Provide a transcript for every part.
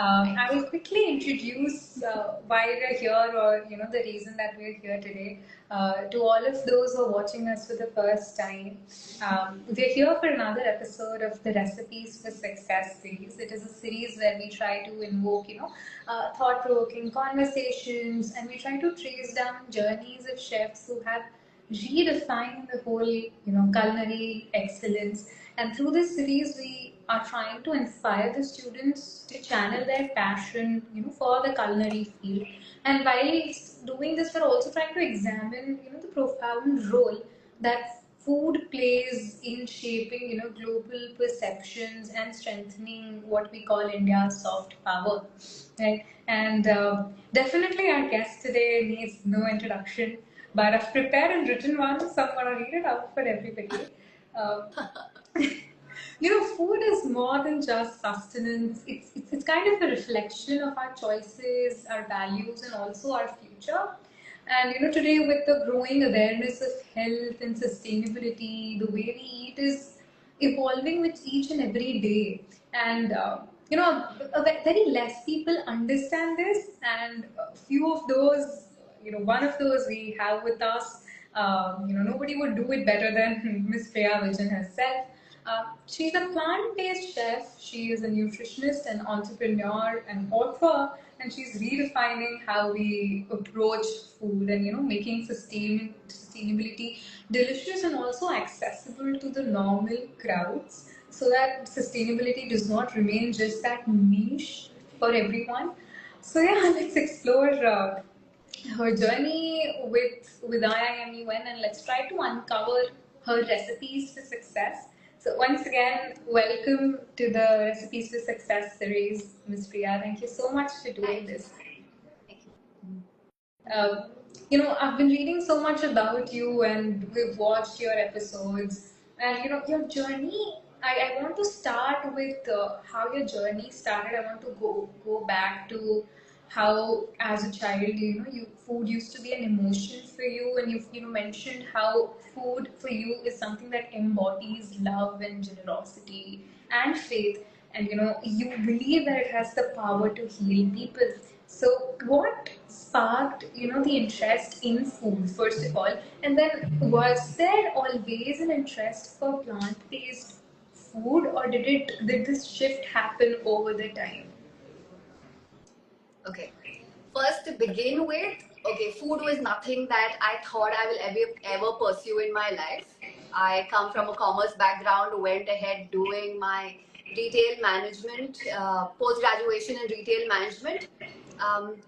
I will quickly introduce why we're here, or the reason that we're here today, to all of those who are watching us for the first time. We're here for another episode of the Recipes for Success series. It is a series where we try to invoke, thought-provoking conversations, and we try to trace down journeys of chefs who have redefined the whole, culinary excellence. And through this series, we are trying to inspire the students to channel their passion, for the culinary field. And while doing this, we're also trying to examine, the profound role that food plays in shaping, global perceptions and strengthening what we call India's soft power, right? And definitely, our guest today needs no introduction, but I've prepared and written one, so I'm gonna read it out for everybody. Uh, food is more than just sustenance. It's kind of a reflection of our choices, our values, and also our future. And today, with the growing awareness of health and sustainability, the way we eat is evolving with each and every day. And very less people understand this, and a few of those, one of those we have with us. Nobody would do it better than Miss Priya Vijan herself. She's a plant-based chef. She is a nutritionist, an entrepreneur, an author, and she's redefining how we approach food and making sustainability delicious and also accessible to the normal crowds, so that sustainability does not remain just that niche for everyone. So yeah, let's explore her journey with I.I.M.U.N, and let's try to uncover her recipes for success. So once again, welcome to the Recipes for Success series, Ms. Priya. Thank you so much for doing this. Uh, I've been reading so much about you, and we've watched your episodes, and your journey. I want to start with how your journey started. I want to go back to how, as a child, food used to be an emotion for you, and you mentioned how food for you is something that embodies love and generosity and faith, and you believe that it has the power to heal people. So, what sparked, the interest in food, first of all, and then was there always an interest for plant-based food, or did this shift happen over the time? Okay. First, to begin with, food was nothing that I thought I will ever pursue in my life. I come from a commerce background, went ahead doing my retail management, post-graduation in retail management.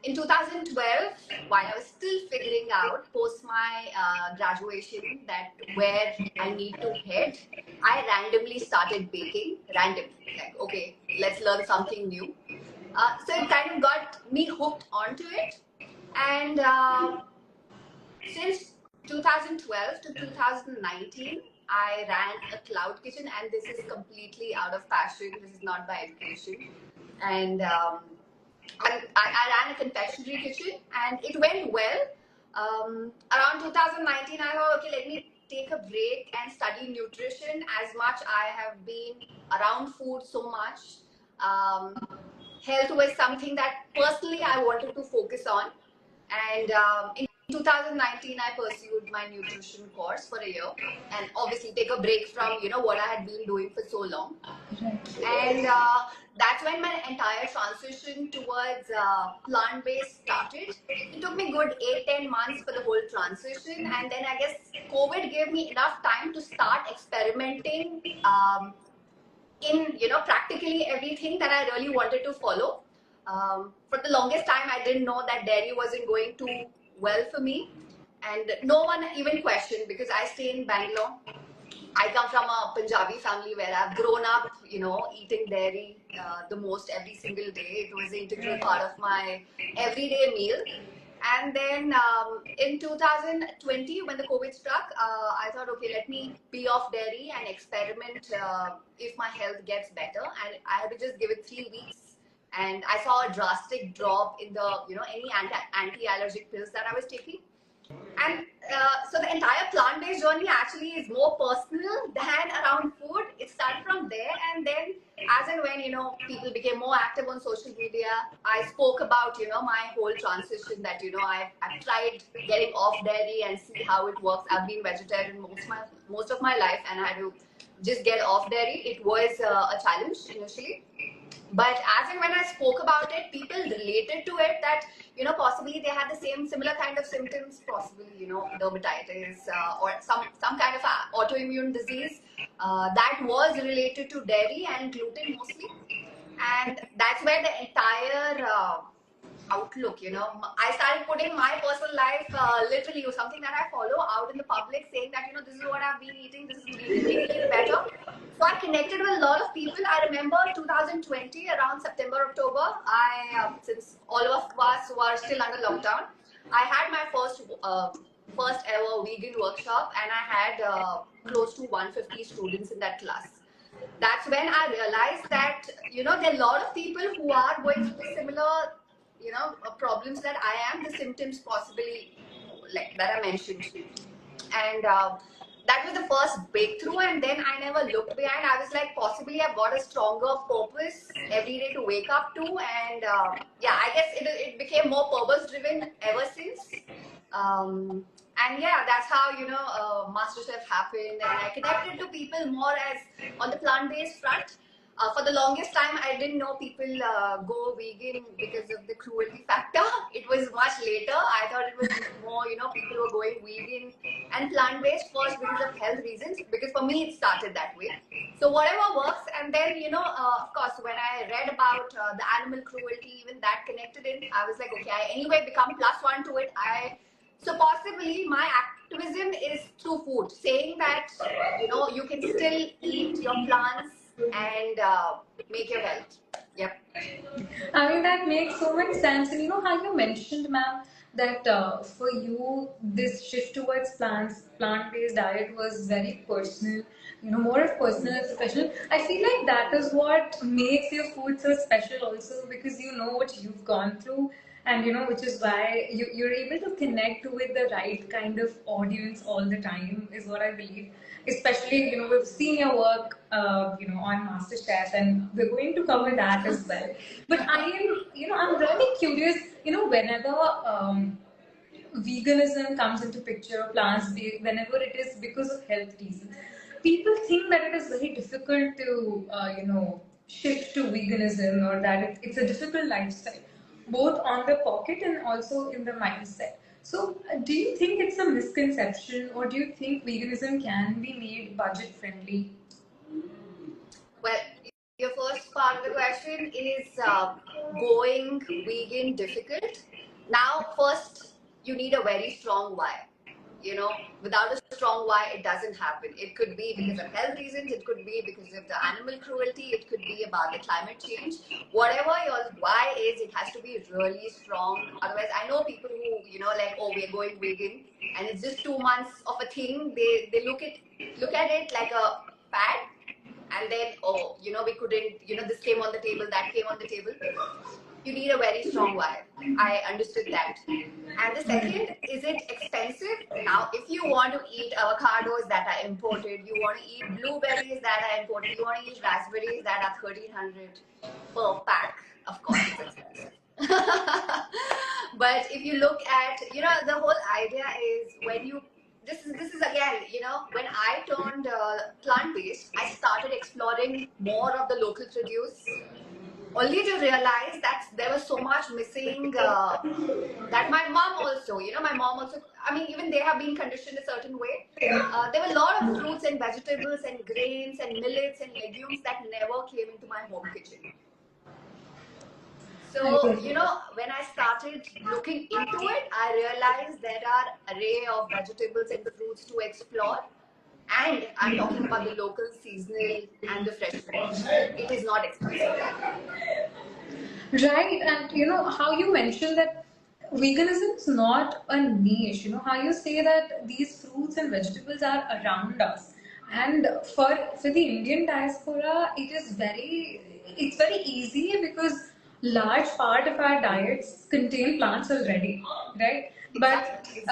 In 2012, while I was still figuring out post my graduation that where I need to head, I randomly started baking. Randomly, like, okay, let's learn something new. So it kind of got me hooked onto it. And since 2012 to 2019, I ran a cloud kitchen, and this is completely out of passion. This is not by education. And I ran a confectionery kitchen, and it went well. Around 2019, I thought, okay, let me take a break and study nutrition. As much I have been around food so much, health was something that personally I wanted to focus on. And in 2019, I pursued my nutrition course for a year, and obviously take a break from what I had been doing for so long. And that's when my entire transition towards plant-based started. It took me good 8-10 months for the whole transition, and then I guess COVID gave me enough time to start experimenting in practically everything that I really wanted to follow. For the longest time, I didn't know that dairy wasn't going too well for me, and no one even questioned, because I stay in Bangalore. I come from a Punjabi family where I've grown up, eating dairy the most every single day. It was an integral part of my everyday meal. And then in 2020, when the COVID struck, I thought, okay, let me be off dairy and experiment if my health gets better. And I had to just give it 3 weeks. And I saw a drastic drop in the, any anti-allergic pills that I was taking. And so the entire plant-based journey actually is more personal than around food. It started from there, and then as and when, people became more active on social media, I spoke about, my whole transition that, I've tried getting off dairy and see how it works. I've been vegetarian most of my life, and I had to just get off dairy. It was a challenge initially. But as and when I spoke about it, people related to it that, possibly they had the similar kind of symptoms, possibly, dermatitis or some kind of autoimmune disease that was related to dairy and gluten mostly. And that's where the entire outlook, I started putting my personal life, literally something that I follow out in the public, saying that, this is what I've been eating, this is making me feel better. So I connected with a lot of people. I remember 2020, around September, October, since all of us were still under lockdown, I had my first ever vegan workshop, and I had close to 150 students in that class. That's when I realized that, there are a lot of people who are going through the similar, problems that I am, the symptoms possibly like that I mentioned. And that was the first breakthrough, and then I never looked behind. I was like, possibly I've got a stronger purpose every day to wake up to, and I guess it became more purpose driven ever since. And that's how MasterChef happened, and I connected to people more as on the plant-based front. For the longest time, I didn't know people go vegan because of the cruelty factor. It was much later. I thought it was more, people were going vegan and plant-based first because of health reasons. Because for me, it started that way. So whatever works. And then, of course, when I read about the animal cruelty, even that connected in, I was like, okay, I anyway become +1 to it. So possibly my activism is through food, saying that, you can still eat your plants and make your health. Yep. I mean, that makes so much sense. And you know how you mentioned, ma'am, that for you, this shift towards plant-based diet was very personal, more of personal and professional. I feel like that is what makes your food so special also, because you know what you've gone through, and which is why you're able to connect with the right kind of audience all the time, is what I believe. Especially, we've seen your work, on MasterChef, and we're going to cover that as well. But I'm really curious, whenever veganism comes into picture, whenever it is because of health reasons, people think that it is very difficult to, shift to veganism, or that it's a difficult lifestyle, both on the pocket and also in the mindset. So, do you think it's a misconception, or do you think veganism can be made budget friendly? Well, your first part of the question is going vegan difficult. Now, first, you need a very strong why. Without a strong why, it doesn't happen. It could be because of health reasons, it could be because of the animal cruelty, it could be about the climate change. Whatever your why is, it has to be really strong. Otherwise, I know people who, like, oh, we're going vegan, and it's just 2 months of a thing. They look at it like a fad, and then, oh, we couldn't, this came on the table, that came on the table. You need a very strong why. I understood that. And the second, is it expensive? Now, if you want to eat avocados that are imported, you want to eat blueberries that are imported, you want to eat raspberries that are 1,300 per pack, of course it's expensive. But if you look at, the whole idea is when you, this is again, when I turned plant-based, I started exploring more of the local produce, only to realize that there was so much missing, that my mom also, I mean, even they have been conditioned a certain way. There were a lot of fruits and vegetables and grains and millets and legumes that never came into my home kitchen. So, when I started looking into it, I realized there are array of vegetables and fruits to explore. And I'm talking about the local, seasonal, and the fresh fruits. It is not expensive. Right, and how you mentioned that veganism is not a niche. How you say that these fruits and vegetables are around us, and for the Indian diaspora, it's very easy, because large part of our diets contain plants already, right? Exactly.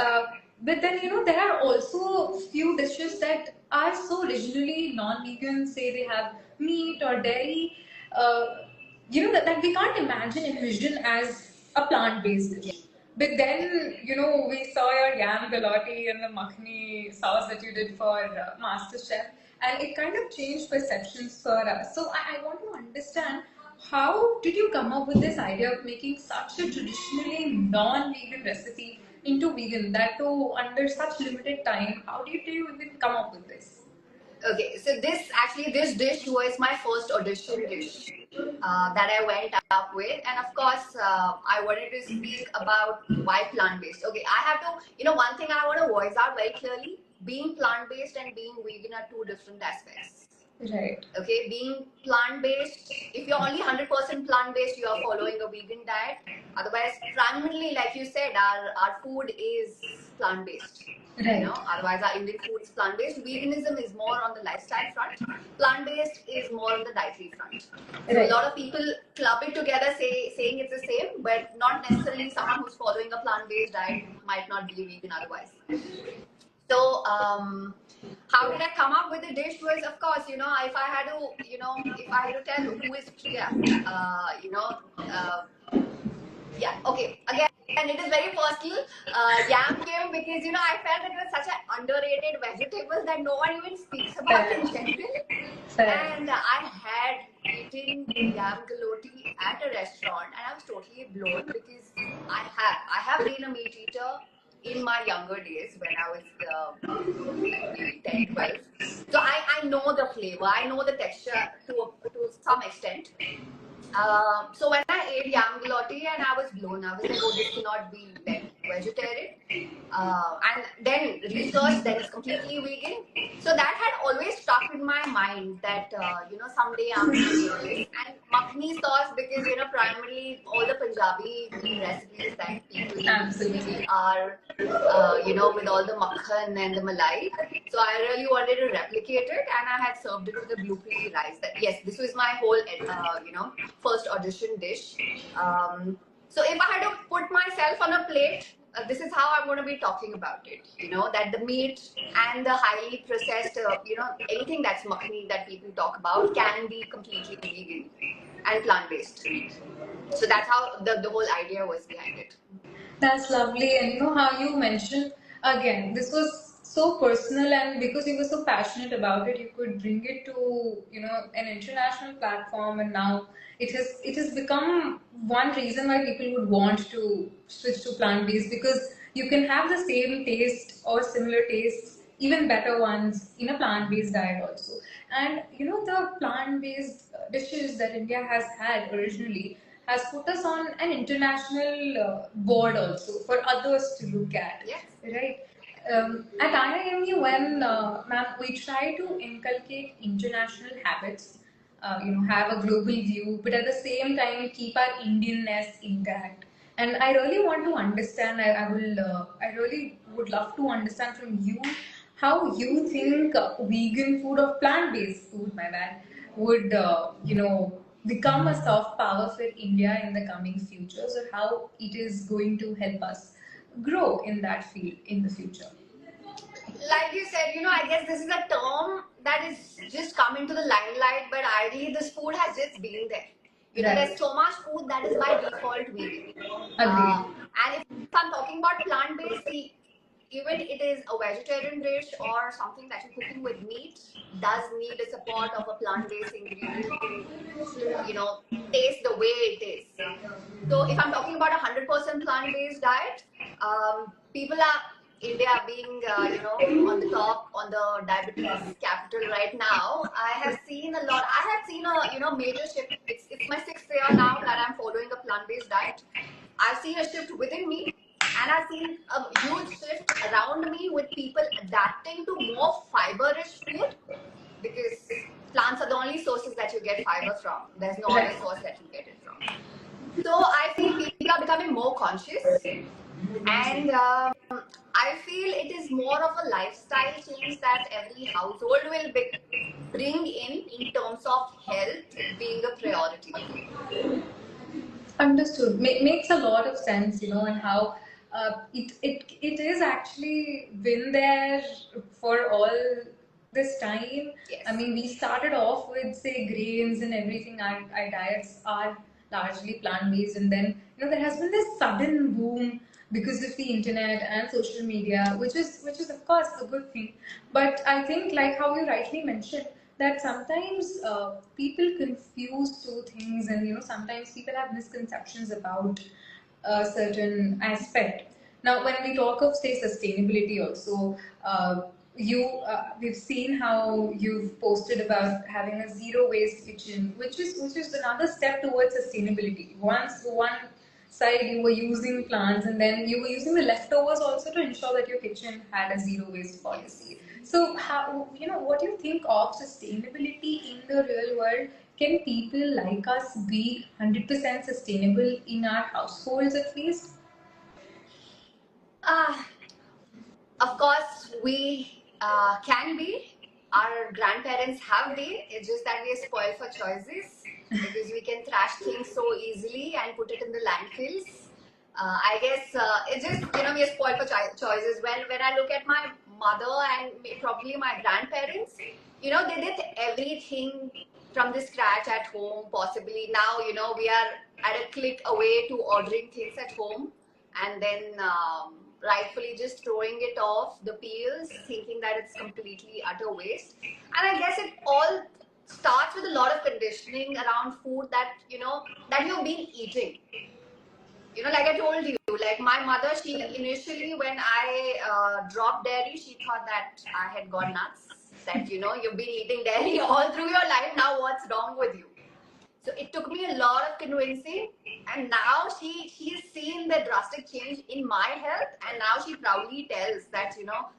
But then there are also few dishes that are so originally non-vegan. Say they have meat or dairy, that we can't envision as a plant-based dish. But then, we saw your yam galati and the makhni sauce that you did for MasterChef, and it kind of changed perceptions for us. So I want to understand, how did you come up with this idea of making such a traditionally non-vegan recipe into vegan, that too under such limited time? How did you even come up with this? Okay, so this dish was my first audition dish that I went up with, and of course, I wanted to speak about why plant based. Okay, I have to, one thing I want to voice out very clearly: being plant based and being vegan are two different aspects. Right. Okay, being plant based, if you're only 100% plant based, you are following a vegan diet. Otherwise, primarily, like you said, our food is plant based. Right. Otherwise our Indian food is plant-based. Veganism is more on the lifestyle front. Plant-based is more on the dietary front. So Right. a lot of people club it together, saying it's the same, but not necessarily. Someone who's following a plant-based diet might not be vegan otherwise. So how did I come up with the dish? Was, of course, if I had to tell who is Priya, yeah, okay. Again, it is very personal. Yam came because I felt that it was such an underrated vegetable that no one even speaks about in general. And I had eaten yam galoti at a restaurant, and I was totally blown because I have been a meat eater in my younger days when I was like maybe 10, 12. So I know the flavor, I know the texture to some extent. So when I ate yam galoti, and I was blown, I was like, oh, this cannot be vegetarian. And then research, then it's completely vegan. So that had always stuck in my mind that, someday I'm going to make this. And makhni sauce, because, primarily all the Punjabi recipes that people eat are, with all the makhan and the malai. So I really wanted to replicate it, and I had served it with a blueberry rice. That, yes, this was my whole, first audition dish. So if I had to put myself on a plate, this is how I'm going to be talking about it. That the meat and the highly processed, anything that's makhni that people talk about can be completely vegan and plant-based. So that's how the whole idea was behind it. That's lovely. And how you mentioned, again, this was so personal, and because you were so passionate about it, you could bring it to, an international platform, and now it has become one reason why people would want to switch to plant-based, because you can have the same taste or similar tastes, even better ones, in a plant-based diet also. And the plant-based dishes that India has had originally has put us on an international board also for others to look at. Yes. Right? At I.I.M.U.N, ma'am, we try to inculcate international habits, have a global view, but at the same time keep our Indianness intact. And I really want to understand. I really would love to understand from you how you think vegan food or plant-based food, my bad, would become a soft power for India in the coming future, or how it is going to help us grow in that field in the future. Like you said, I guess this is a term that is just come into the limelight, but ideally this food has just been there. There's so much food that is by default vegan. And if I'm talking about plant-based, even it is a vegetarian dish or something that you're cooking with meat, does need the support of a plant-based ingredient to, taste the way it is. So if I'm talking about 100% plant-based diet, people are India being, on the top, on the diabetes capital right now. I have seen a lot. I have seen a, major shift. It's my 6th year now that I'm following a plant-based diet. I've seen a shift within me, and I've seen a huge shift around me with people adapting to more fiber-rich food, because plants are the only sources that you get fiber from. There's no other source that you get it from. So I feel people are becoming more conscious, and I feel it is more of a lifestyle change that every household will bring in terms of health being a priority. Understood. Makes a lot of sense, and how it is actually been there for all this time, Yes. I mean, we started off with, say, grains and everything. Our diets are largely plant based, and then there has been this sudden boom because of the internet and social media, which is of course a good thing. But I think, like how you rightly mentioned, that sometimes people confuse two things, and sometimes people have misconceptions about a certain aspect. Now, when we talk of, say, sustainability, also, we've seen how you've posted about having a zero waste kitchen, which is another step towards sustainability. Once one side you were using plants, and then you were using the leftovers also to ensure that your kitchen had a zero waste policy. So, how, what do you think of sustainability in the real world? Can people like us be 100% sustainable in our households at least? Ah, of course, we can be. Our grandparents have been. It's just that we are spoiled for choices because we can trash things so easily and put it in the landfills. I guess it's just we are spoiled for choices. When I look at my mother and probably my grandparents, they did everything from the scratch at home. Possibly now we are at a click away to ordering things at home, and then rightfully just throwing it off the peels, thinking that it's completely utter waste. And I guess it all starts with a lot of conditioning around food that that you've been eating. Like I told you, like my mother, she initially, when I dropped dairy, she thought that I had gone nuts. That you've been eating dairy all through your life. Now what's wrong with you? So it took me a lot of convincing, and now she's seen the drastic change in my health, and now she proudly tells that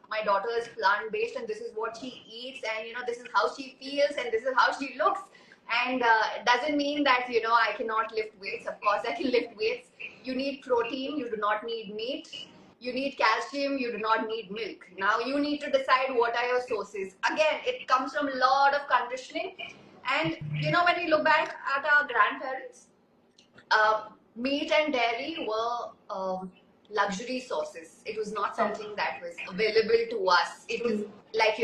my daughter is plant based, and this is what she eats, and this is how she feels, and this is how she looks. And it doesn't mean that I cannot lift weights. Of course, I can lift weights. You need protein. You do not need meat. You need calcium. You do not need milk. Now you need to decide what are your sources. Again, it comes from a lot of conditioning. And when we look back at our grandparents, meat and dairy were luxury sources. It was not something that was available to us. It was like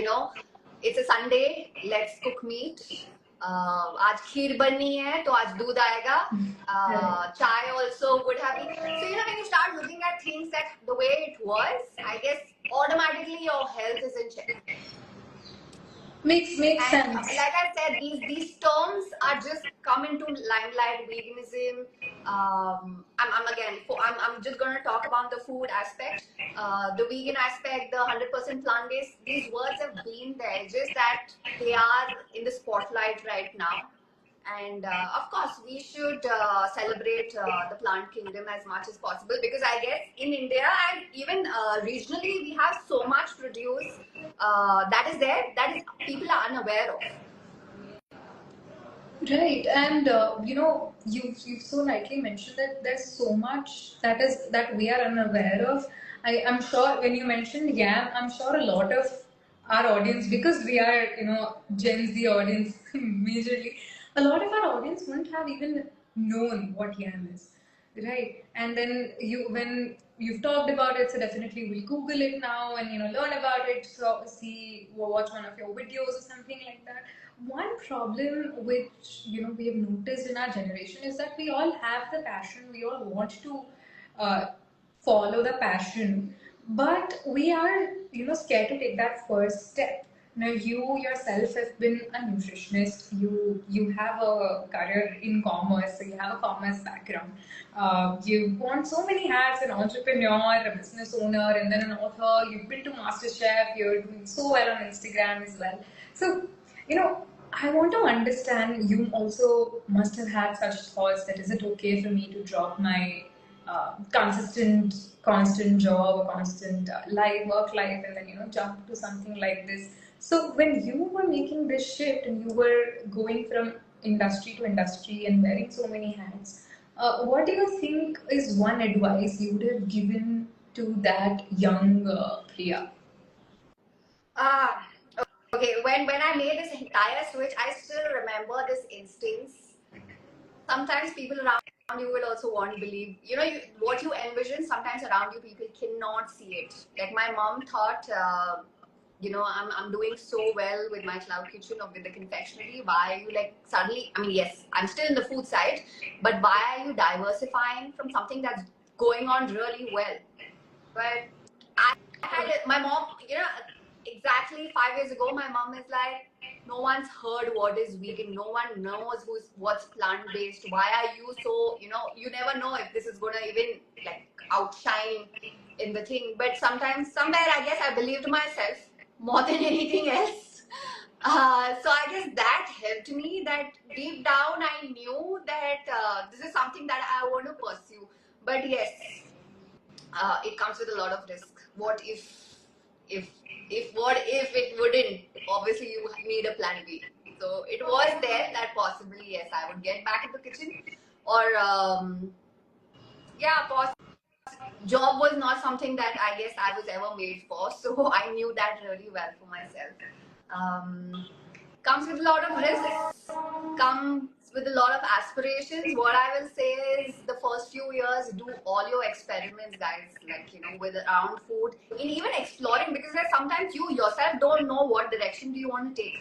it's a Sunday, let's cook meat. आज खीर बननी है तो आज दूध आएगा. Chai also would have been. So when you start looking at things that the way it was, I guess automatically your health is in check. Makes And sense. like I said, these terms are just come into limelight. Veganism. I'm just going to talk about the food aspect, the vegan aspect, the 100% plant based. These words have been there, just that they are in the spotlight right now. And of course, we should celebrate the plant kingdom as much as possible, because I guess in India and even regionally, we have so much produce that is there that is people are unaware of. Right, and you've so rightly mentioned that there's so much that we are unaware of. I'm sure when you mentioned yam, I'm sure a lot of our audience, because we are Gen Z audience majorly, a lot of our audience wouldn't have even known what yam is, right? And then when you've talked about it, so definitely we'll Google it now and learn about it. So see, watch one of your videos or something like that. One problem which we have noticed in our generation is that we all have the passion, we all want to uh, follow the passion, but we are scared to take that first step. Now, you yourself have been a nutritionist. You have a career in commerce, so you have a commerce background. You've worn so many hats: an entrepreneur, a business owner, and then an author. You've been to MasterChef. You're doing so well on Instagram as well. So, I want to understand. You also must have had such thoughts that, is it okay for me to drop my constant job, or constant work life, and then jump to something like this? So when you were making this shift and you were going from industry to industry and wearing so many hats, what do you think is one advice you would have given to that young Priya? Ah, okay. When I made this entire switch, I still remember this instance. Sometimes people around you will also won't believe. What you envision, sometimes around you people cannot see it. Like my mom thought I'm doing so well with my cloud kitchen or with the confectionery. Why are you like suddenly, I mean, yes, I'm still in the food side, but why are you diversifying from something that's going on really well? But I had my mom, exactly 5 years ago, my mom is like, no one's heard what is vegan. No one knows what's plant based. Why are you so, you never know if this is gonna even like outshine in the thing. But sometimes, somewhere, I guess I believed myself more than anything else. So I guess that helped me. That deep down, I knew that this is something that I want to pursue. But yes, it comes with a lot of risk. What if what if it wouldn't? Obviously, you need a plan B. So it was there that possibly yes, I would get back in the kitchen, or yeah, job was not something that I guess I was ever made for. So I knew that really well for myself. Comes with a lot of risks, comes with a lot of aspirations. What I will say is the first few years, do all your experiments, guys, like, with around food, in even exploring, because there's sometimes you yourself don't know what direction do you want to take.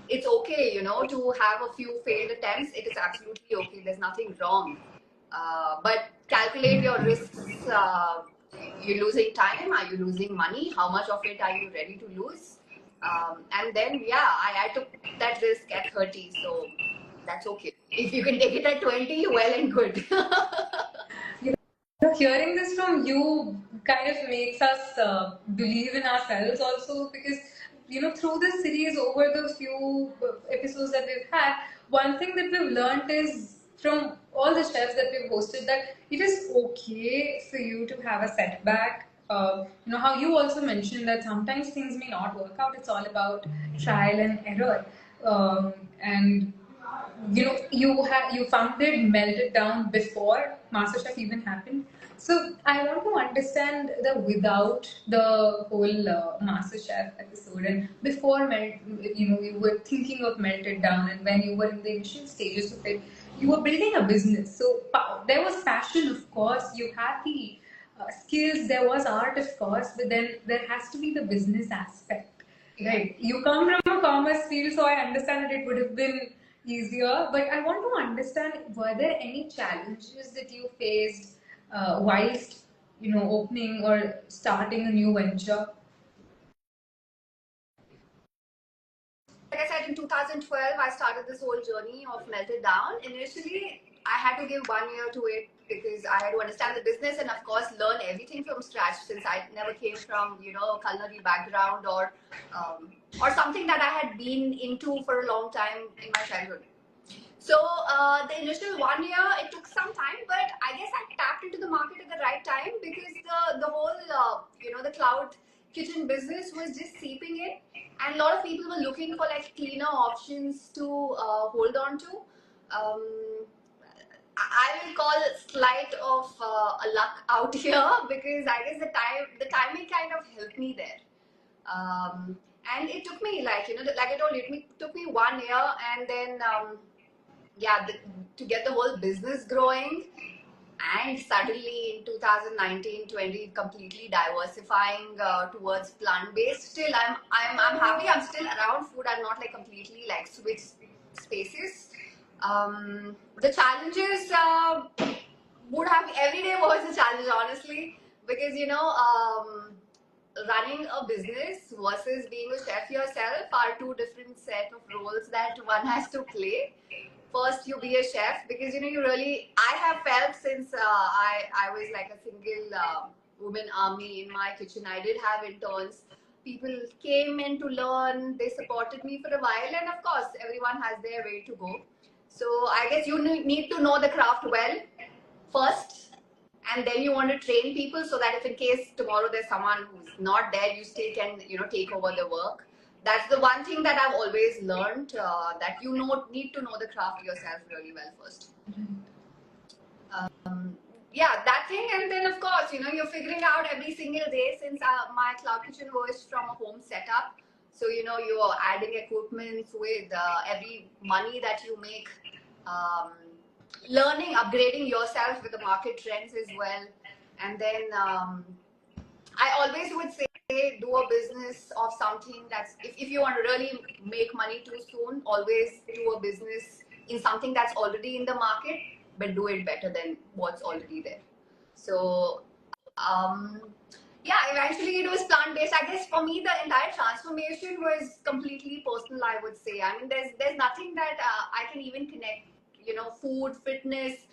It's okay, to have a few failed attempts. It is absolutely okay. There's nothing wrong. But calculate your risks. You're losing time. Are you losing money? How much of it are you ready to lose? And then, yeah, I took that risk at 30. So that's okay. If you can take it at 20, well and good. Hearing this from you kind of makes us believe in ourselves also, because through this series, over the few episodes that we've had, one thing that we've learned is from all the chefs that we've hosted, that it is okay for you to have a setback. How you also mentioned that sometimes things may not work out. It's all about trial and error. And you founded Melted Down before MasterChef even happened. So I want to understand the without the whole MasterChef episode, and before you were thinking of Melted Down, and when you were in the initial stages of it, you were building a business. So there was passion, of course. You had the skills. There was art, of course, but then there has to be the business aspect. Right. You come from a commerce field, so I understand that it would have been easier. But I want to understand, were there any challenges that you faced whilst opening or starting a new venture? Like I said, in 2012, I started this whole journey of Melted Down. Initially, I had to give 1 year to it because I had to understand the business and, of course, learn everything from scratch, since I never came from, culinary background or something that I had been into for a long time in my childhood. So the initial 1 year, it took some time, but I guess I tapped into the market at the right time, because the whole the cloud kitchen business was just seeping in, and a lot of people were looking for like cleaner options to hold on to. Um, I will call slight of a luck out here, because I guess the timing kind of helped me there. And it took me like like I told you, took me 1 year, and then yeah, to get the whole business growing, and suddenly in 2019-20 completely diversifying towards plant-based. Still, I'm happy. I'm still around food. I'm not like completely like switched spaces. The challenges would have, every day was a challenge, honestly, because running a business versus being a chef yourself are two different set of roles that one has to play. First, you be a chef, because you really, I have felt since I was like a single woman army in my kitchen. I did have interns. People came in to learn. They supported me for a while, and of course, everyone has their way to go. So I guess you need to know the craft well first, and then you want to train people, so that if in case tomorrow there's someone who's not there, you still can take over the work. That's the one thing that I've always learned, that need to know the craft yourself really well first. Yeah, that thing. And then of course you're figuring out every single day, since my cloud kitchen was from a home setup. So you're adding equipment with every money that you make, learning, upgrading yourself with the market trends as well. And then I always would say do a business of something that's, if you want to really make money too soon, always do a business in something that's already in the market, but do it better than what's already there. So um, yeah, eventually it was plant-based. I guess for me, the entire transformation was completely personal, I would say. I mean, there's nothing that I can even connect. Food, fitness,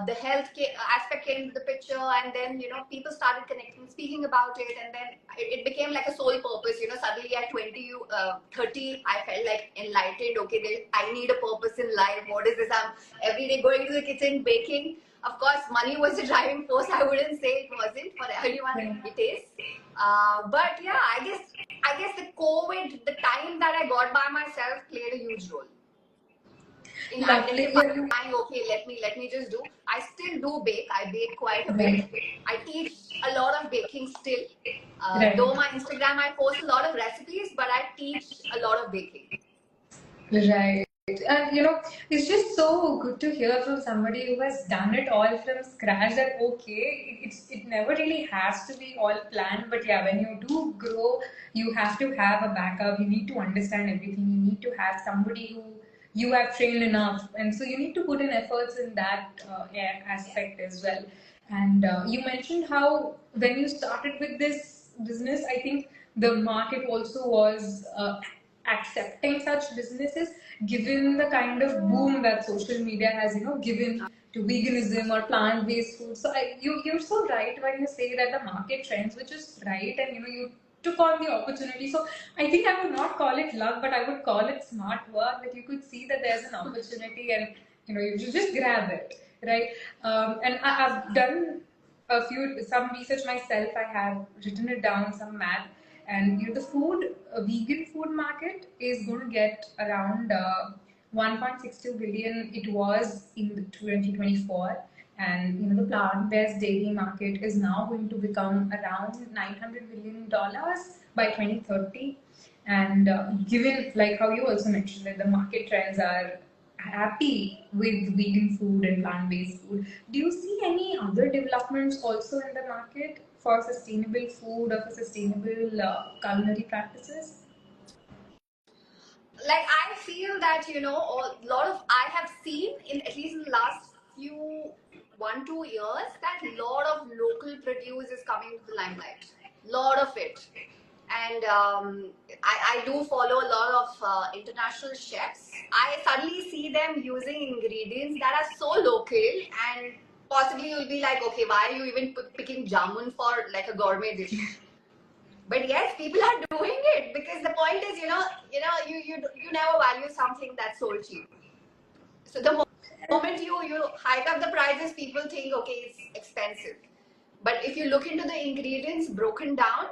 the health aspect came into the picture, and then people started connecting, speaking about it, and then it became like a sole purpose. Suddenly at 30, I felt like enlightened. Okay, I need a purpose in life. What is this? I'm every day going to the kitchen, baking. Of course, money was the driving force. I wouldn't say it wasn't. For everyone, it is. But yeah, I guess the COVID, the time that I got by myself, played a huge role in Lovely. identifying. Okay, let me just do. I still do bake. I bake quite a bit. I teach a lot of baking still. Though my Instagram, I post a lot of recipes, but I teach a lot of baking. Right. And it's just so good to hear from somebody who has done it all from scratch that okay, it never really has to be all planned, but yeah, when you do grow, you have to have a backup. You need to understand everything. You need to have somebody who you have trained enough, and so you need to put in efforts in that aspect as well. And you mentioned how when you started with this business, I think the market also was accepting such businesses, given the kind of boom that social media has given to veganism or plant-based food. So you're so right when you say that the market trends, which is right, and you took on the opportunity. So I think I would not call it luck, but I would call it smart work, that you could see that there's an opportunity, and you just grab it, right? And I've done some research myself. I have written it down, some math, and the vegan food market is going to get around 1.62 billion. It was in 2024, and the plant-based dairy market is now going to become around $900 billion by 2030. And given, like how you also mentioned, that the market trends are happy with vegan food and plant-based food, do you see any other developments also in the market for sustainable food or for sustainable culinary practices? Like, I feel that a lot of, I have seen in at least in the last few 1-2 years, that lot of local produce is coming to the limelight. Lot of it. And I do follow a lot of international chefs. I suddenly see them using ingredients that are so local, and possibly you'll be like, okay, why are you even picking jamun for like a gourmet dish? But yes, people are doing it because the point is, you never value something that's sold cheap. So the moment you hike up the prices, people think, okay, it's expensive. But if you look into the ingredients broken down,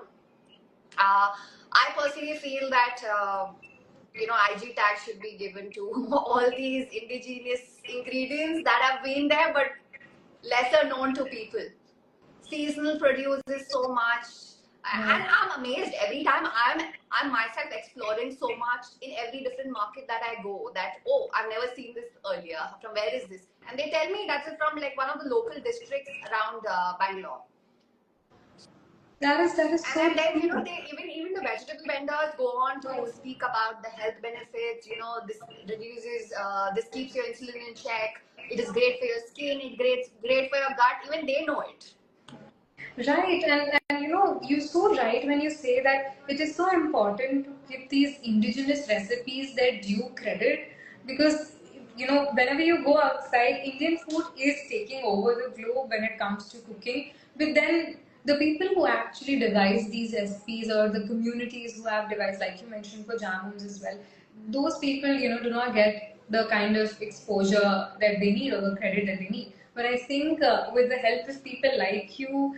I personally feel that IG tag should be given to all these indigenous ingredients that have been there but lesser known to people. Seasonal produce is so much, and I'm amazed every time I'm myself exploring so much in every different market that I go, that oh, I've never seen this earlier, from where is this, and they tell me that's from like one of the local districts around Bangalore. That is so And then true. they even the vegetable vendors go on to speak about the health benefits. This reduces, this keeps your insulin in check. It is great for your skin. It's great for your gut. Even they know it. Right, and you're so right when you say that it is so important to give these indigenous recipes their due credit, because whenever you go outside, Indian food is taking over the globe when it comes to cooking. But then the people who actually devise these recipes, or the communities who have devised, like you mentioned for jamuns as well, those people do not get the kind of exposure that they need or the credit that they need. But I think with the help of people like you,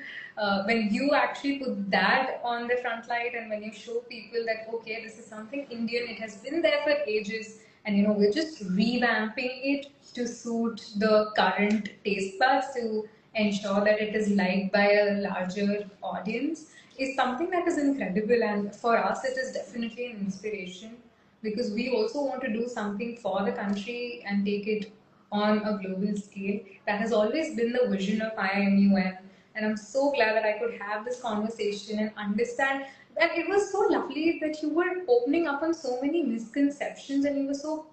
when you actually put that on the front light, and when you show people that okay, this is something Indian, it has been there for ages, and we're just revamping it to suit the current taste buds, to ensure that it is liked by a larger audience, is something that is incredible. And for us, it is definitely an inspiration, because we also want to do something for the country and take it on a global scale. That has always been the vision of I.I.M.U.N. And I'm so glad that I could have this conversation and understand. And it was so lovely that you were opening up on so many misconceptions and you were so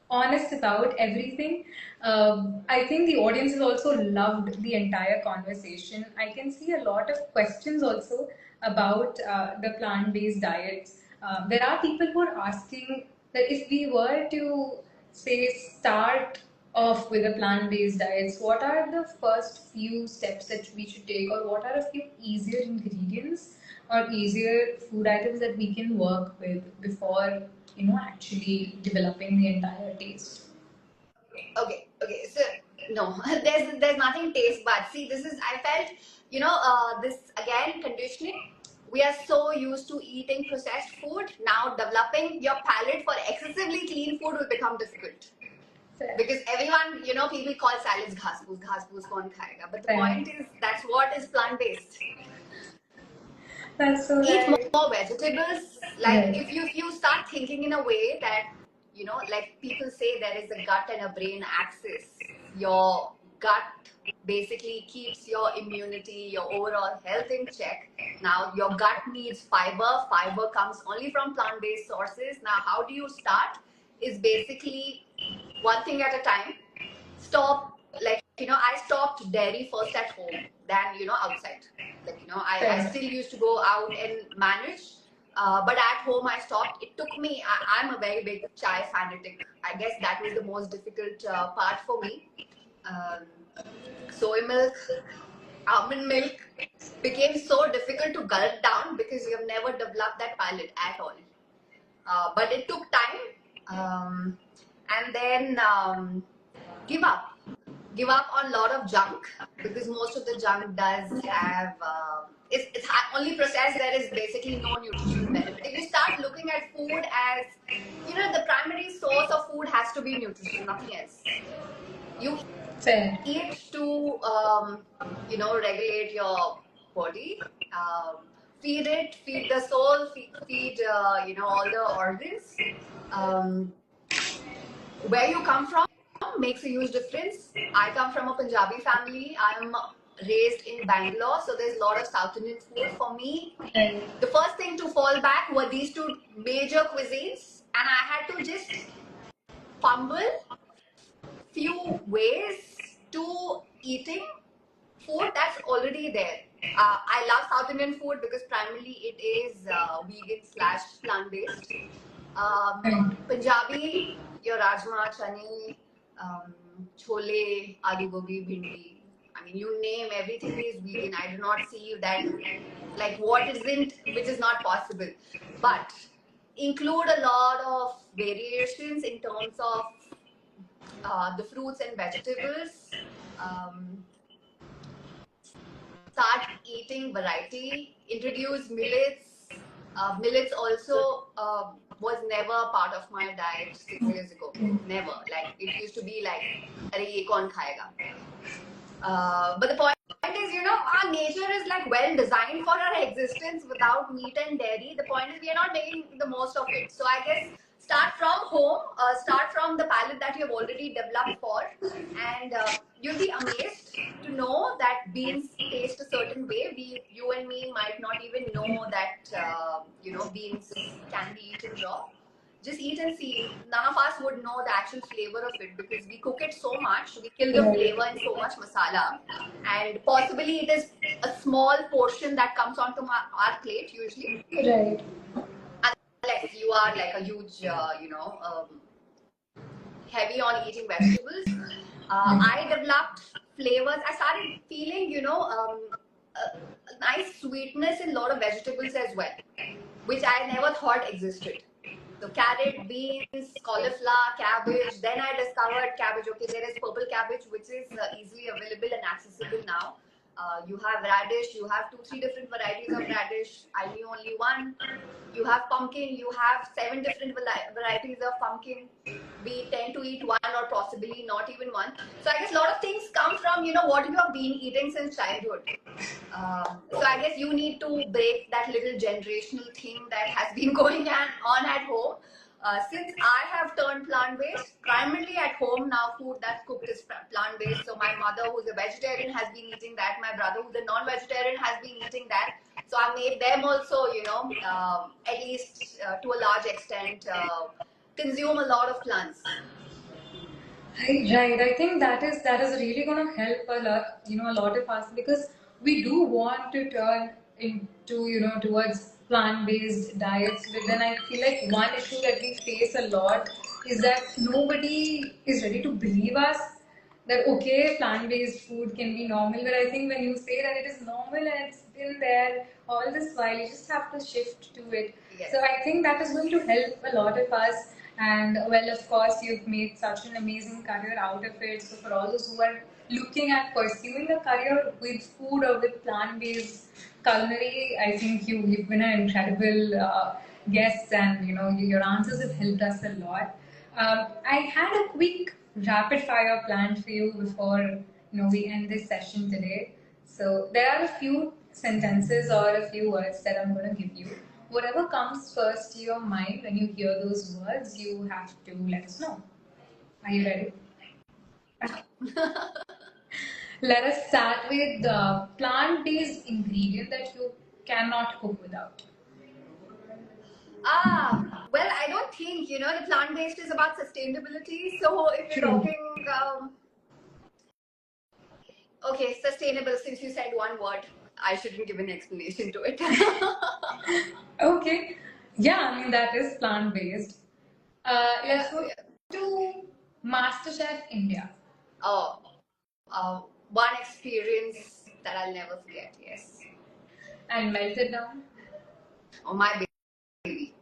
honest about everything. I think the audience has also loved the entire conversation. I can see a lot of questions also about the plant based diets. There are people who are asking that if we were to, say, start off with a plant based diets, what are the first few steps that we should take, or what are a few easier ingredients or easier food items that we can work with before actually developing the entire taste? Okay. So no, there's nothing taste bad. See, this is I felt this again conditioning. We are so used to eating processed food. Now developing your palate for excessively clean food will become difficult. Fair. Because everyone, people call salads ghas poos kaun khayega. But the Fair. point is that's what is plant based. That's so Eat right. more vegetables. Like Right. if you start thinking in a way that like people say there is a gut and a brain axis. Your gut basically keeps your immunity, your overall health in check. Now your gut needs fiber. Fiber comes only from plant-based sources. Now how do you start? Is basically one thing at a time. Stop, like I stopped dairy first at home than outside. Like I Fair. still used to go out and manage, but at home I stopped. It took me. I'm a very big chai fanatic. I guess that was the most difficult part for me. um, Soy milk, almond milk became so difficult to gulp down because you have never developed that palate at all. But it took time, and then give up give up on a lot of junk, because most of the junk does have it's only processed. There is basically no nutritional benefit. If you start looking at food as the primary source of food has to be nutrition, nothing else. You Fair. eat to regulate your body, feed the soul, feed all the organs. Where you come from makes a huge difference. I come from a Punjabi family. I'm raised in Bangalore, so there's a lot of South Indian food. For me, Right. the first thing to fall back were these two major cuisines, and I had to just fumble few ways to eating food that's already there. I love South Indian food because primarily it is vegan / plant based. Right. Punjabi, your rajma, chane, chole, aloo gobi, bhindi. I mean, you name everything is vegan. I do not see that, like, what isn't, which is not possible. But include a lot of variations in terms of the fruits and vegetables. Um, Start eating variety. Introduce millets. Millets also was never part of my diet 6 years ago. Never. Like it used to be like, "Arey ye kaun khayega?" But the point is, our nature is like well designed for our existence without meat and dairy. The point is we are not making the most of it. So I guess start from home, start from the palate that you have already developed for, and you'll be amazed to know that beans taste a certain way. You and me might not even know that beans can be eaten raw. Just eat and see. None of us would know the actual flavor of it because we cook it so much. We kill the flavor in so much masala, and possibly it is a small portion that comes onto our plate usually. Right. Unless you are like a huge, heavy on eating vegetables. I developed flavors. I started feeling, a nice sweetness in a lot of vegetables as well, which I never thought existed. So carrot, beans, cauliflower, cabbage. Then I discovered cabbage. Okay, there is purple cabbage, which is easily available and accessible now. You have radish. You have 2-3 different varieties of radish. I knew only one. You have pumpkin. You have 7 different varieties of pumpkin. We tend to eat one or possibly not even one. So I guess a lot of things come from what you have been eating since childhood. So I guess you need to break that little generational thing that has been going on at home. Since I have turned plant-based, primarily at home now, food that's cooked is plant-based. So my mother, who's a vegetarian, has been eating that. My brother, who's a non-vegetarian, has been eating that. So I made them also, at least to a large extent, consume a lot of plants. Right. I think that is really going to help a lot, a lot of us because we do want to turn into, towards plant-based diets. But then I feel like one issue that we face a lot is that nobody is ready to believe us that okay, plant-based food can be normal. But I think when you say that it is normal and it's been there all this while, you just have to shift to it. Yes. So I think that is going to help a lot of us. And well, of course, you've made such an amazing career out of it. So for all those who are looking at pursuing a career with food or with plant-based culinary, I think you've been an incredible guest, and your answers have helped us a lot. I had a quick rapid fire planned for you before we end this session today. So there are a few sentences or a few words that I'm going to give you. Whatever comes first to your mind when you hear those words, you have to let us know. Are you ready? Let us start with the plant-based ingredient that you cannot cook without. Well, I don't think, the plant-based is about sustainability. So if you're True. talking, okay, sustainable, since you said one word, I shouldn't give an explanation to it. Okay. Yeah, I mean that is plant-based. Let's go Yeah. to MasterChef India. Oh, one experience that I'll never forget, yes. And melt it down. Oh, my baby.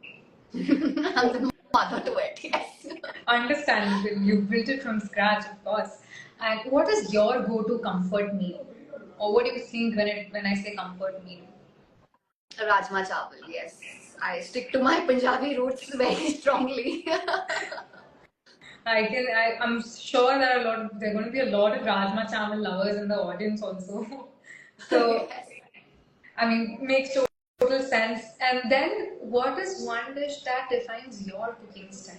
I'm the mother to it, yes. Understandable. You built it from scratch, of course. And what is your go-to comfort meal? Or what do you think when I say comfort meal? Rajma chawal, yes. I stick to my Punjabi roots very strongly. I'm sure there are going to be a lot of Rajma Chawal lovers in the audience also. So, Yes. I mean, makes total sense. And then, what is one dish that defines your cooking style?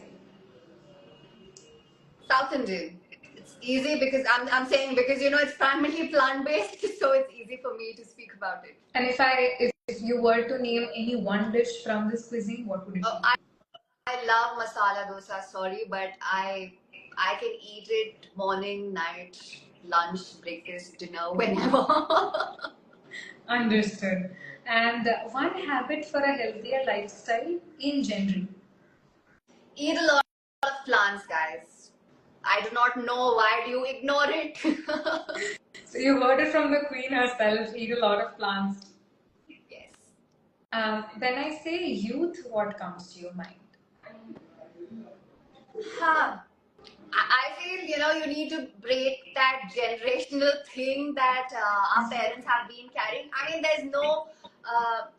South Indian. It's easy because I'm saying because it's primarily plant based, so it's easy for me to speak about it. And if you were to name any one dish from this cuisine, what would it Oh, be? I love masala dosa. Sorry, but I can eat it morning, night, lunch, breakfast, dinner, whenever. Understood. And one habit for a healthier lifestyle in general. Eat a lot of plants, guys. I do not know why do you ignore it. So you heard it from the queen herself. Eat a lot of plants. Yes. When I say youth, what comes to your mind? Huh. I feel you need to break that generational thing that our parents have been carrying. I mean, there's no,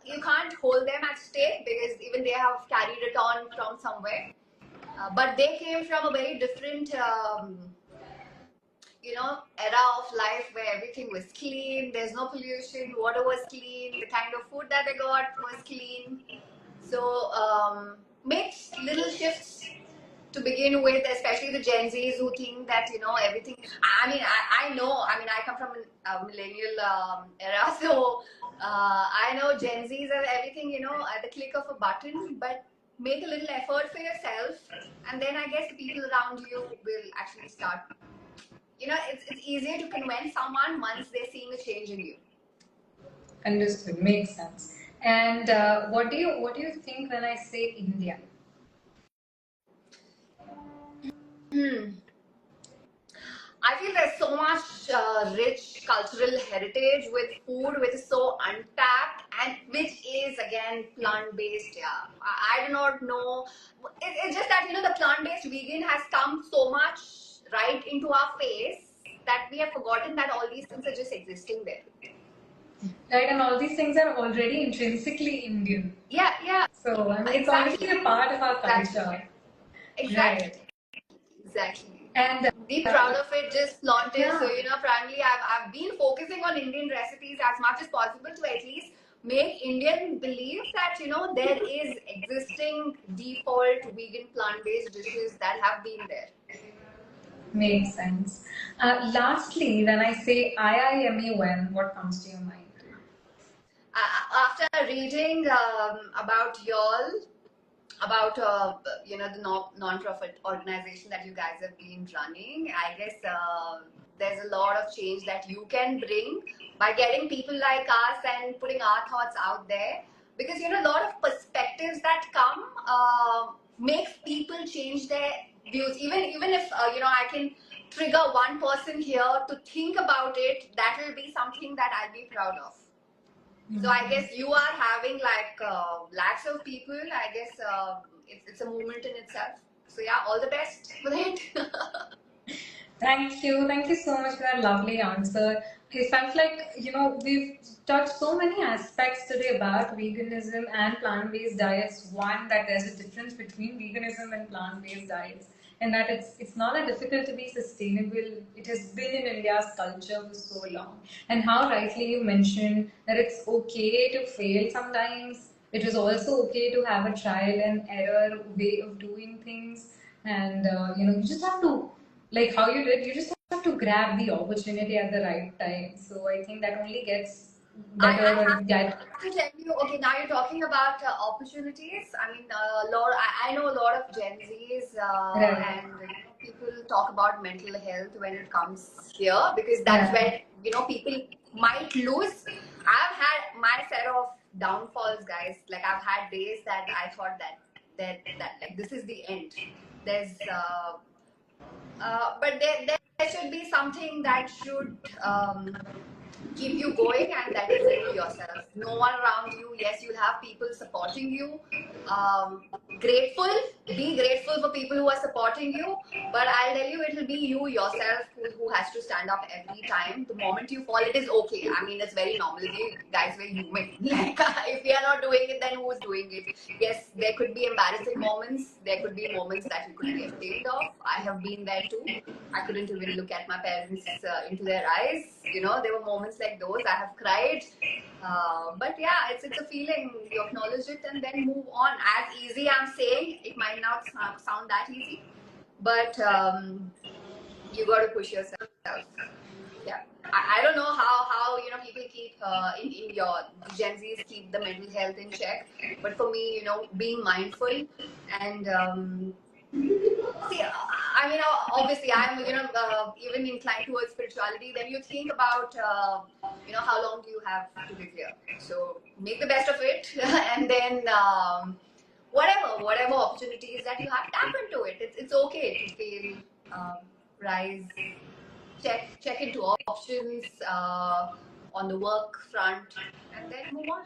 you can't hold them at stake because even they have carried it on from somewhere. But they came from a very different, era of life where everything was clean. There's no pollution. Water was clean. The kind of food that they got was clean. So make little shifts to begin with, especially the Gen Zs who think that everything. I mean, I know. I mean, I come from a millennial era, so I know Gen Zs are everything at the click of a button. But make a little effort for yourself, and then I guess the people around you will actually start. It's easier to convince someone once they're seeing a change in you. Understood. Makes sense. And what do you think when I say India? I feel there's so much rich cultural heritage with food which is so untapped and which is again plant-based. Yeah, I do not know. It's just that the plant-based vegan has come so much right into our face that we have forgotten that all these things are just existing there. Right, and all these things are already intrinsically Indian. Yeah, yeah. So I mean, it's Exactly. already a part of our culture. Exactly. Right. Exactly. And Be proud of it, just flaunt it. Yeah. So, primarily I've been focusing on Indian recipes as much as possible to at least make Indian believe that, there is existing default vegan plant-based dishes that have been there. Makes sense. Lastly, when I say I.I.M.U.N, what comes to your mind? After reading about y'all, about the non-profit organization that you guys have been running, I guess there's a lot of change that you can bring by getting people like us and putting our thoughts out there, because a lot of perspectives that come makes people change their views. Even if I can trigger one person here to think about it, that will be something that I'll be proud of. So I guess you are having like lakhs of people. I guess it's a movement in itself. So yeah, all the best for it. Thank you. Thank you so much for that lovely answer. It felt like, we've touched so many aspects today about veganism and plant-based diets. One, that there's a difference between veganism and plant-based diets, and that it's not that difficult to be sustainable. It has been in India's culture for so long. And how rightly you mentioned that it's okay to fail sometimes. It is also okay to have a trial and error way of doing things. And, you just have to, like how you did, you just have to grab the opportunity at the right time. So I think that only gets I better or have get. to tell you, okay, now you're talking about opportunities. I mean, I know a lot of Gen Zs Right. and people talk about mental health when it comes here, because that's Yeah. where people might lose. I've had my set of downfalls, guys. Like I've had days that I thought that like this is the end. There's but there should be something that should keep you going, and that is you yourself. No one around you. Yes, you'll have people supporting you. Grateful, be grateful for people who are supporting you, but I'll tell you, it'll be you yourself who has to stand up every time. The moment you fall, it is okay. I mean, it's very normal. You guys, we're human. Like if we are not doing it, then who's doing it? Yes, there could be embarrassing moments. There could be moments that you could be ashamed of. I have been there too. I couldn't even look at my parents into their eyes. There were moments like those. I have cried. But yeah, it's a feeling. You acknowledge it and then move on. As easy, I'm saying, it might not sound that easy, but you got to push yourself. Yeah. I don't know how people keep in your Gen Zs keep the mental health in check, but for me, being mindful and see, I mean, obviously, I'm even inclined towards spirituality. Then you think about how long do you have to live here? So make the best of it, and then whatever opportunities that you have, tap into it. It's okay to fail, rise, check into options on the work front, and then move on.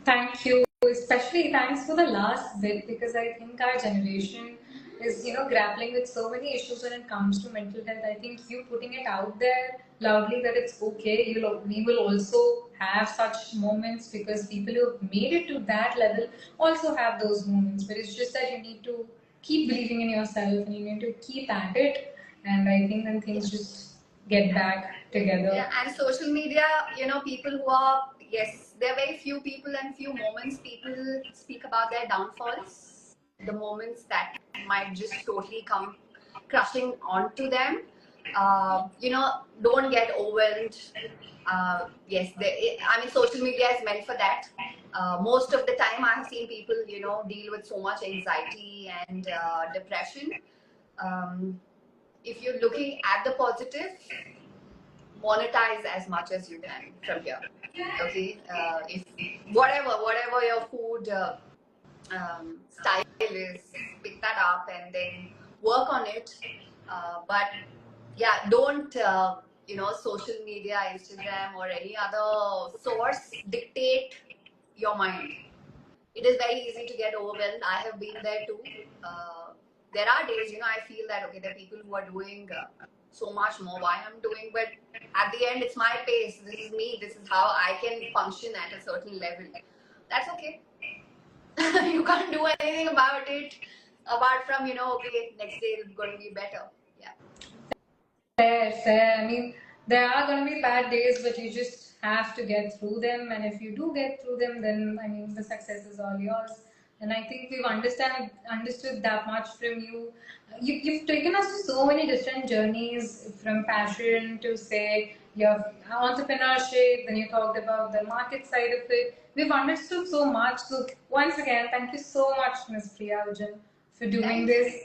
Thank you. Especially thanks for the last bit, because I think our generation is, grappling with so many issues when it comes to mental health. I think you putting it out there loudly that it's okay. We will also have such moments, because people who have made it to that level also have those moments. But it's just that you need to keep believing in yourself and you need to keep at it. And I think then things just get back together. Yeah, and social media, people who are, yes, there are very few people and few moments people speak about their downfalls, the moments that might just totally come crushing onto them. Don't get overwhelmed. Yes, I mean, social media is meant for that. Most of the time, I have seen people, deal with so much anxiety and depression. If you're looking at the positive, monetize as much as you can from here. Okay, if whatever your food style is, pick that up and then work on it. But yeah, don't social media, Instagram, or any other source dictate your mind. It is very easy to get overwhelmed. I have been there too. There are days, I feel that, okay, there are people who are doing so much more why I'm doing, but at the end, it's my pace. This is me. This is how I can function at a certain level. That's okay. You can't do anything about it apart from, okay, next day is going to be better. Yeah. Fair, fair. I mean, there are going to be bad days, but you just have to get through them. And if you do get through them, then I mean, the success is all yours. And I think we've understood that much from you. You've taken us to so many different journeys, from passion to say your entrepreneurship. Then you talked about the market side of it. We've understood so much. So once again, thank you so much, Ms. Priya Vijan, for doing Thank this. you.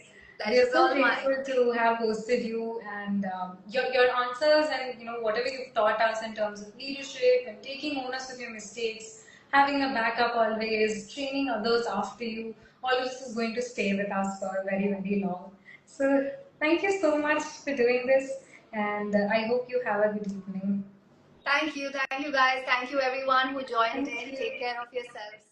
We are Pleasure's so all mine. grateful to have hosted you, and your answers, and whatever you've taught us in terms of leadership and taking onus of your mistakes, having a backup always, training others after you. All of this is going to stay with us for very, very long. So thank you so much for doing this, and I hope you have a good evening. Thank you guys. Thank you everyone who joined Thank in. you. Take care of yourselves.